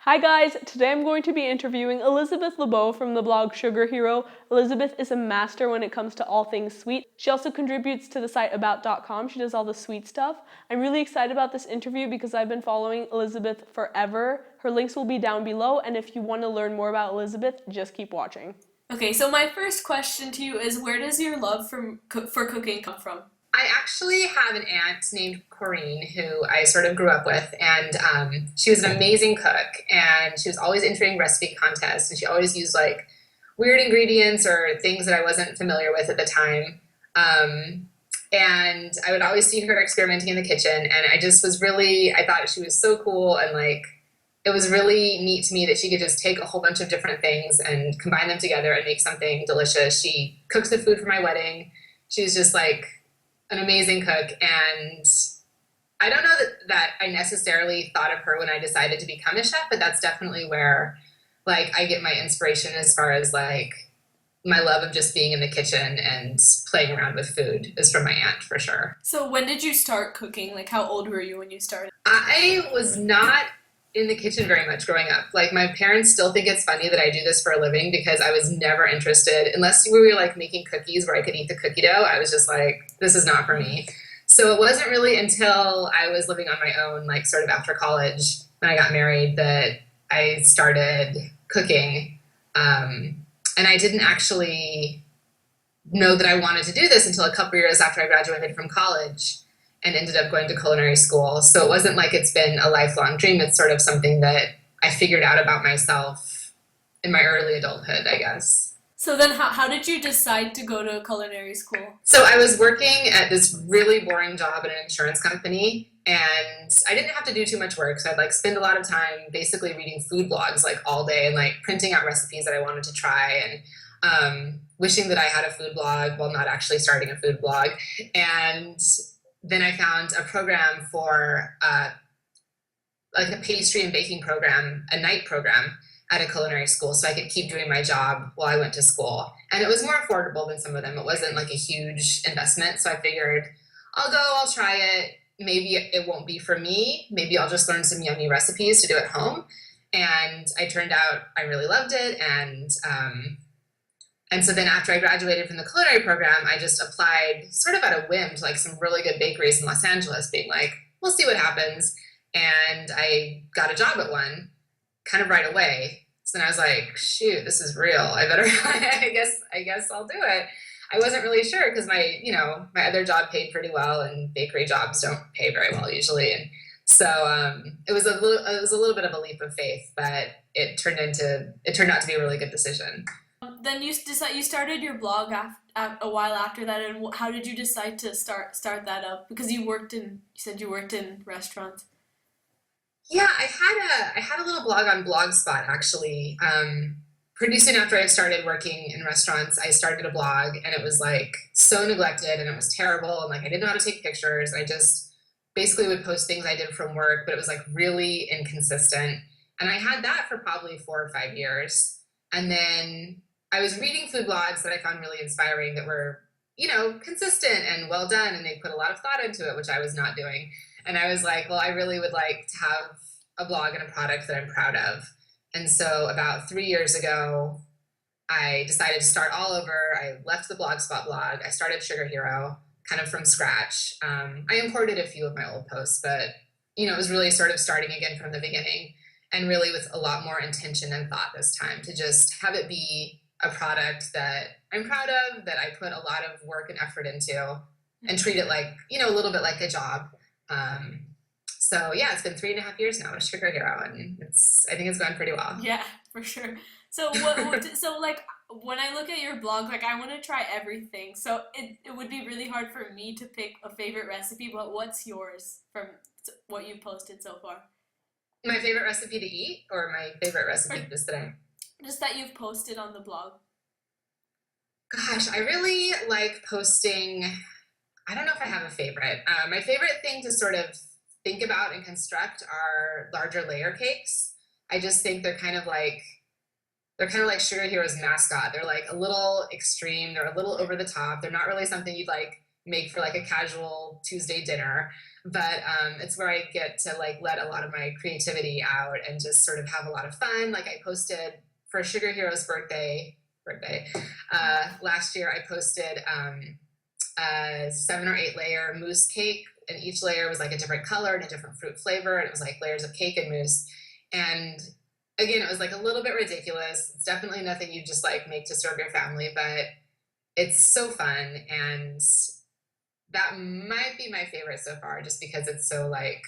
Hi guys, today I'm going to be interviewing Elizabeth LaBau from the blog Sugar Hero. Elizabeth is a master when it comes to all things sweet. She also contributes to the site about.com. She does all the sweet stuff. I'm really excited about this interview because I've been following Elizabeth forever. Her links will be down below, and if you want to learn more about Elizabeth, just keep watching. Okay, so my first question to you is, where does your love for cooking come from? I actually have an aunt named Corinne who I sort of grew up with, and she was an amazing cook, and she was always entering recipe contests, and she always used like weird ingredients or things that I wasn't familiar with at the time. And I would always see her experimenting in the kitchen, and I thought she was so cool, and like it was really neat to me that she could just take a whole bunch of different things and combine them together and make something delicious. She cooked the food for my wedding. She was just like an amazing cook, and I don't know that I necessarily thought of her when I decided to become a chef, but that's definitely where like I get my inspiration as far as like my love of just being in the kitchen and playing around with food is from my aunt for sure. So when did you start cooking? Like, how old were you when you started? I was not in the kitchen very much growing up. Like my parents still think it's funny that I do this for a living because I was never interested unless we were like making cookies where I could eat the cookie dough. I was just like, this is not for me. So it wasn't really until I was living on my own, like sort of after college when I got married, that I started cooking. And I didn't actually know that I wanted to do this until a couple years after I graduated from college and ended up going to culinary school. So it wasn't like it's been a lifelong dream. It's sort of something that I figured out about myself in my early adulthood, I guess. So then how did you decide to go to culinary school? So I was working at this really boring job at an insurance company, and I didn't have to do too much work. So I'd like spend a lot of time basically reading food blogs like all day and like printing out recipes that I wanted to try, and wishing that I had a food blog while not actually starting a food blog. And then I found a program for like a pastry and baking program, a night program at a culinary school, so I could keep doing my job while I went to school. And it was more affordable than some of them. It wasn't like a huge investment. So I figured I'll try it. Maybe it won't be for me. Maybe I'll just learn some yummy recipes to do at home. And I turned out I really loved it. And so then after I graduated from the culinary program, I just applied sort of at a whim to like some really good bakeries in Los Angeles, being like, we'll see what happens. And I got a job at one kind of right away. So then I was like, shoot, this is real. I guess I'll do it. I wasn't really sure because my other job paid pretty well, and bakery jobs don't pay very well usually. And so it was a little bit of a leap of faith, but it turned out to be a really good decision. Then you started your blog a while after that, and how did you decide to start that up? Because you said you worked in restaurants. Yeah, I had a little blog on Blogspot actually. Pretty soon after I started working in restaurants, I started a blog, and it was like so neglected, and it was terrible, and like I didn't know how to take pictures. I just basically would post things I did from work, but it was like really inconsistent. And I had that for probably 4 or 5 years. And then I was reading food blogs that I found really inspiring that were, consistent and well done, and they put a lot of thought into it, which I was not doing. And I was like, well, I really would like to have a blog and a product that I'm proud of. And so about 3 years ago, I decided to start all over. I left the Blogspot blog. I started Sugar Hero kind of from scratch. I imported a few of my old posts, but, it was really sort of starting again from the beginning, and really with a lot more intention and thought this time to just have it be a product that I'm proud of, that I put a lot of work and effort into, and treat it like, a little bit like a job. So yeah, it's been 3.5 years now with Sugar Hero, and I think it's gone pretty well. Yeah, for sure. So so like when I look at your blog, like I want to try everything. So it would be really hard for me to pick a favorite recipe, but what's yours from what you've posted so far? My favorite recipe to eat, or my favorite recipe just today? Just that you've posted on the blog. Gosh, I really like posting. I don't know if I have a favorite. My favorite thing to sort of think about and construct are larger layer cakes. I just think they're kind of like Sugar Hero's mascot. They're like a little extreme. They're a little over the top. They're not really something you'd like make for like a casual Tuesday dinner. but it's where I get to like let a lot of my creativity out and just sort of have a lot of fun. Like I posted for Sugar Hero's birthday last year. I posted a 7 or 8 layer mousse cake, and each layer was like a different color and a different fruit flavor, and it was like layers of cake and mousse. And again, it was like a little bit ridiculous. It's definitely nothing you just like make to serve your family, but it's so fun, and that might be my favorite so far, just because it's so like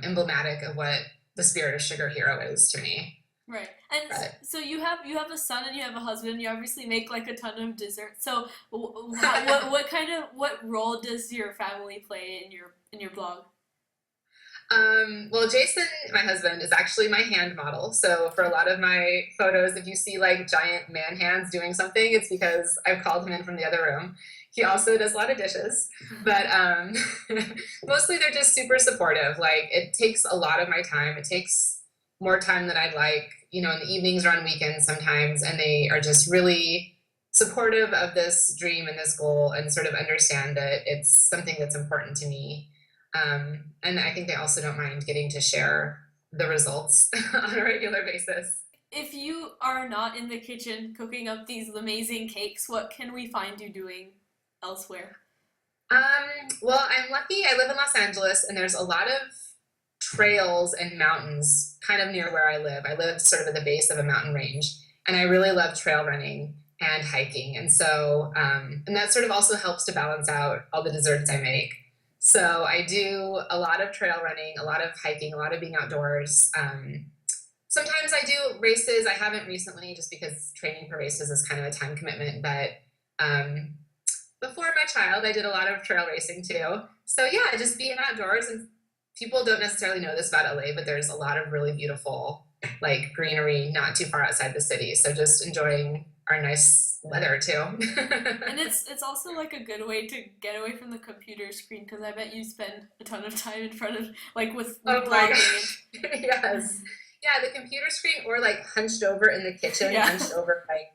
emblematic of what the spirit of Sugar Hero is to me. Right. And But so you have a son and you have a husband. You obviously make like a ton of desserts. So what role does your family play in your blog? Well, Jason, my husband, is actually my hand model. So for a lot of my photos, if you see like giant man hands doing something, it's because I've called him in from the other room. He also does a lot of dishes, but mostly they're just super supportive. Like it takes a lot of my time. It takes more time than I'd like, you know, in the evenings or on weekends sometimes, and they are just really supportive of this dream and this goal and sort of understand that it's something that's important to me. And I think they also don't mind getting to share the results on a regular basis. If you are not in the kitchen cooking up these amazing cakes, what can we find you doing elsewhere? Well, I'm lucky. I live in Los Angeles, and there's a lot of trails and mountains kind of near where I live. I live sort of at the base of a mountain range, and I really love trail running and hiking. And so, and that sort of also helps to balance out all the desserts I make. So I do a lot of trail running, a lot of hiking, a lot of being outdoors. Sometimes I do races. I haven't recently, just because training for races is kind of a time commitment, but before my child, I did a lot of trail racing too. So yeah, just being outdoors, and people don't necessarily know this about LA, but there's a lot of really beautiful like greenery not too far outside the city. So just enjoying our nice weather too. And it's also like a good way to get away from the computer screen because I bet you spend a ton of time in front of like with Oh my blogging. gosh. Yes. Yeah, the computer screen, or like hunched over in the kitchen, Yeah. hunched over like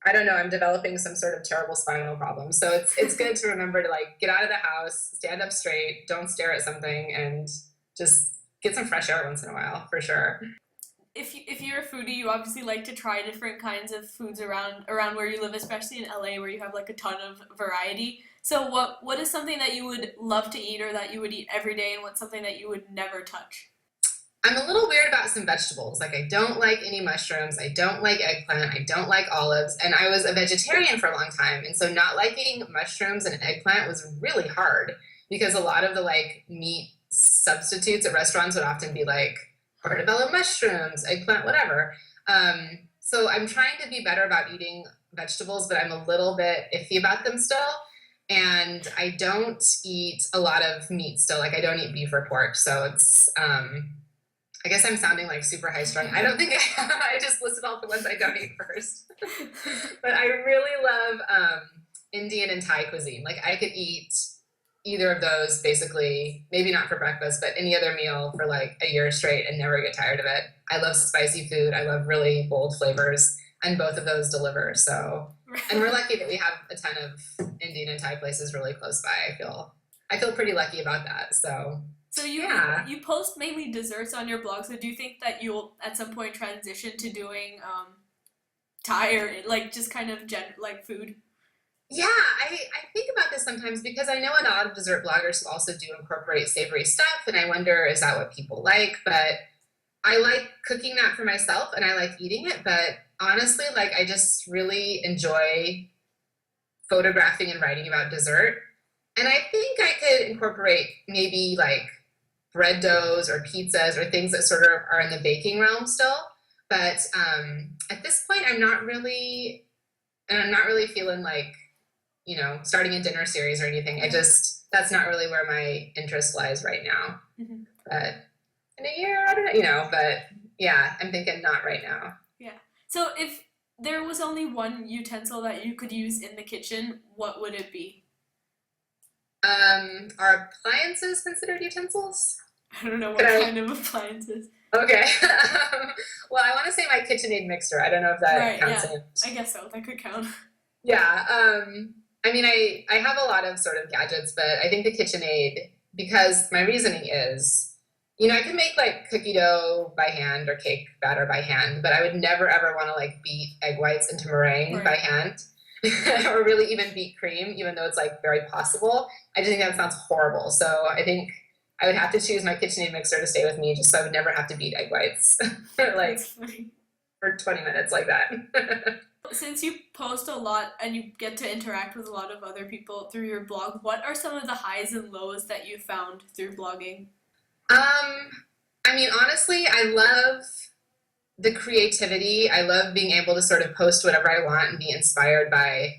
I don't know, I'm developing some sort of terrible spinal problem. So it's good to remember to like get out of the house, stand up straight, don't stare at something, and just get some fresh air once in a while, for sure. If you're a foodie, you obviously like to try different kinds of foods around where you live, especially in LA where you have like a ton of variety. So what is something that you would love to eat or that you would eat every day, and what's something that you would never touch? I'm a little weird about some vegetables. Like I don't like any mushrooms, I don't like eggplant, I don't like olives, and I was a vegetarian for a long time. And so not liking mushrooms and eggplant was really hard because a lot of the like meat substitutes at restaurants would often be like portobello mushrooms, eggplant, whatever. So I'm trying to be better about eating vegetables, but I'm a little bit iffy about them still. And I don't eat a lot of meat still. Like I don't eat beef or pork. So it's I guess I'm sounding like super high strung. I don't think I am. I just listed all the ones I don't eat first. But I really love Indian and Thai cuisine. Like I could eat either of those basically, maybe not for breakfast, but any other meal for like a year straight and never get tired of it. I love spicy food. I love really bold flavors, and both of those deliver. So, and we're lucky that we have a ton of Indian and Thai places really close by. I feel pretty lucky about that. So So yeah. you post mainly desserts on your blog. So do you think that you'll at some point transition to doing Thai or like just kind of like food? Yeah, I think about this sometimes because I know a lot of dessert bloggers who also do incorporate savory stuff, and I wonder, is that what people like? But I like cooking that for myself and I like eating it, but honestly, like I just really enjoy photographing and writing about dessert. And I think I could incorporate maybe like bread doughs or pizzas or things that sort of are in the baking realm still. But at this point, I'm not really feeling like, starting a dinner series or anything. That's not really where my interest lies right now. Hmm. But in a year, I don't know, but yeah, I'm thinking not right now. Yeah. So if there was only one utensil that you could use in the kitchen, what would it be? Are appliances considered utensils? I don't know what Could I? kind of appliances. Okay. Well, I want to say my KitchenAid mixer. I don't know if that Right, counts. yeah. I guess so. That could count. Yeah. I mean, I have a lot of sort of gadgets, but I think the KitchenAid because my reasoning is, I can make like cookie dough by hand or cake batter by hand, but I would never ever want to like beat egg whites into meringue by Right. hand or really even beat cream, even though it's like very possible. I just think that sounds horrible. So I think I would have to choose my KitchenAid mixer to stay with me just so I would never have to beat egg whites like That's funny. for 20 minutes like that. Since you post a lot and you get to interact with a lot of other people through your blog, what are some of the highs and lows that you found through blogging? I mean, honestly, I love the creativity. I love being able to sort of post whatever I want and be inspired by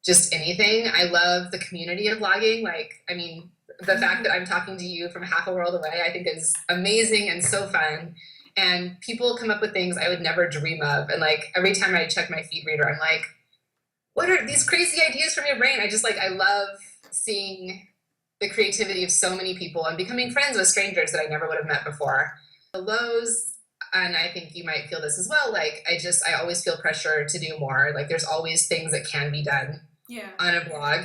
just anything. I love the community of blogging. Like, I mean, the fact that I'm talking to you from half a world away, I think is amazing and so fun. And people come up with things I would never dream of. And like every time I check my feed reader, I'm like, what are these crazy ideas from your brain? I love seeing the creativity of so many people and becoming friends with strangers that I never would have met before. The lows, and I think you might feel this as well, like I always feel pressure to do more. Like there's always things that can be done Yeah. on a blog,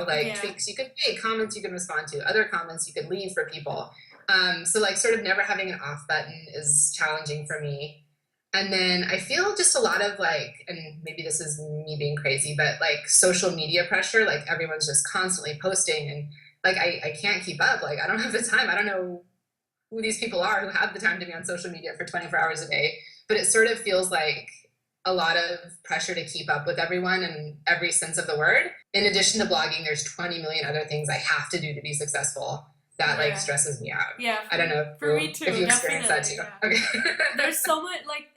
like Yeah. tweaks you could make, comments you can respond to, other comments you could leave for people. So like sort of never having an off button is challenging for me. And then I feel just a lot of like, and maybe this is me being crazy, but like social media pressure, like everyone's just constantly posting and like I can't keep up. Like I don't have the time. I don't know who these people are who have the time to be on social media for 24 hours a day. But it sort of feels like a lot of pressure to keep up with everyone in every sense of the word. In addition to blogging, there's 20 million other things I have to do to be successful that like Yeah. stresses me out. Yeah. I don't know For me too, if you experience that too. definitely, Okay. There's so much like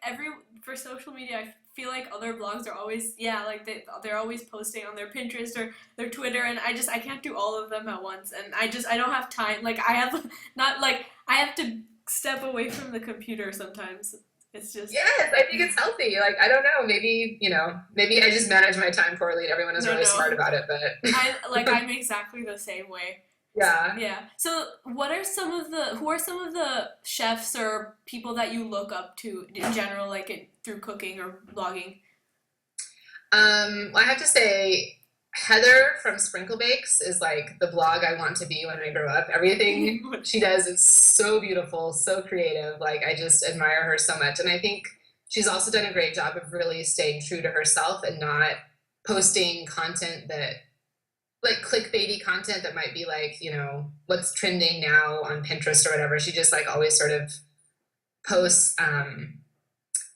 for social media. I feel like other blogs are always like they're always posting on their Pinterest or their Twitter, and I can't do all of them at once, and I don't have time. Like I have not like I have to step away from the computer sometimes. It's just Yes, I think it's healthy. Like I don't know, maybe I just manage my time poorly and everyone is No, really no. smart about it, but I'm exactly the same way. yeah. Yeah. So, who are some of the chefs or people that you look up to in general, like through cooking or blogging? Well, I have to say, Heather from Sprinkle Bakes is like the blog I want to be when I grow up. Everything she does is so beautiful, so creative. Like I just admire her so much, and I think she's also done a great job of really staying true to herself and not posting content that like clickbaity content that might be like, what's trending now on Pinterest or whatever. She just like always sort of posts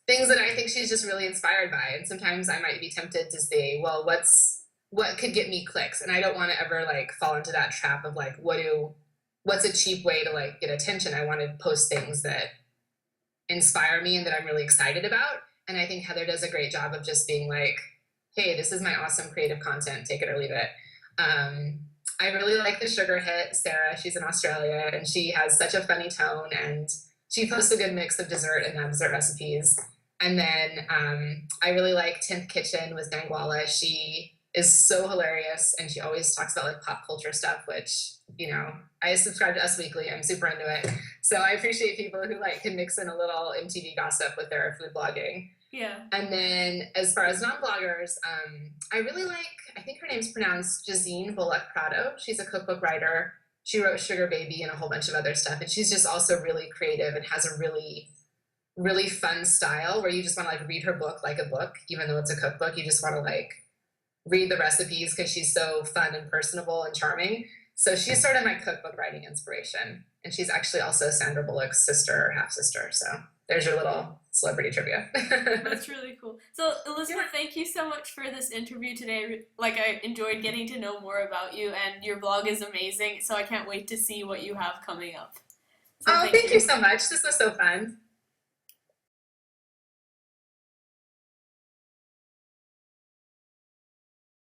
things that I think she's just really inspired by. And sometimes I might be tempted to say, well, what could get me clicks? And I don't want to ever like fall into that trap of like, what's a cheap way to like get attention? I want to post things that inspire me and that I'm really excited about. And I think Heather does a great job of just being like, hey, this is my awesome creative content, take it or leave it. I really like the sugar hit, Sarah. She's in Australia and she has such a funny tone and she posts a good mix of dessert and non-dessert recipes. And then I really like 10th Kitchen with Dangwala. She is so hilarious and she always talks about like pop culture stuff, which, I subscribe to Us Weekly. I'm super into it. So I appreciate people who like can mix in a little MTV gossip with their food blogging. Yeah. And then as far as non-bloggers, I really like, I think her name's pronounced Jazine Bullock Prado. She's a cookbook writer. She wrote Sugar Baby and a whole bunch of other stuff. And she's just also really creative and has a really, really fun style where you just want to like read her book like a book, even though it's a cookbook. You just want to like read the recipes because she's so fun and personable and charming. So she's sort of my cookbook writing inspiration. And she's actually also Sandra Bullock's sister or half-sister. So there's your little celebrity trivia. That's really cool. So, Elizabeth, thank you so much for this interview today. Like, I enjoyed getting to know more about you, and your blog is amazing, so I can't wait to see what you have coming up. So Thank you so much. This was so fun.